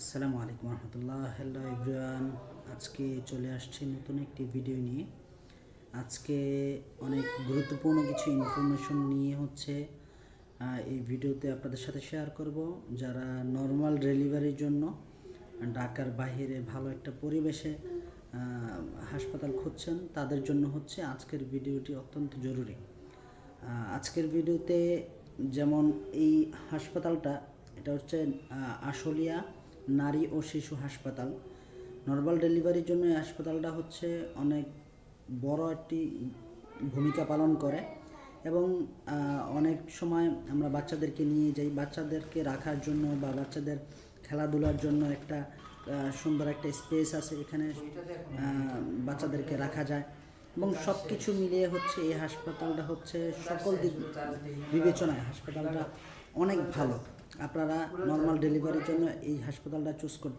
আসসালামু আলাইকুম রহমতুল্লাহ। Hello everyone, আজকে চলে আসছি নতুন একটি ভিডিও নিয়ে। আজকে অনেক গুরুত্বপূর্ণ কিছু ইনফরমেশন নিয়ে এই ভিডিওতে আপনাদের সাথে শেয়ার করব। যারা নর্মাল ডেলিভারির জন্য ঢাকার বাইরে ভালো একটা পরিবেশে হাসপাতাল খুঁজছেন, তাদের জন্য আজকের ভিডিওটি অত্যন্ত জরুরি। আজকের ভিডিওতে যেমন এই হাসপাতালটা, এটা হচ্ছে আশুলিয়া নারী ও শিশু হাসপাতাল। নর্মাল ডেলিভারির জন্য এই হাসপাতালটা অনেক বড় একটি ভূমিকা পালন করে এবং অনেক সময় আমরা বাচ্চাদেরকে নিয়ে যাই, বাচ্চাদেরকে রাখার জন্য বা বাচ্চাদের খেলাধুলার জন্য একটা সুন্দর একটা স্পেস আছে, এখানে বাচ্চাদেরকে রাখা যায় এবং সব কিছু মিলিয়ে এই হাসপাতালটা সকল দিক বিবেচনায় হাসপাতালটা অনেক ভালো। আপনারা নর্মাল ডেলিভারির জন্য এই হাসপাতালটা চুজ করতে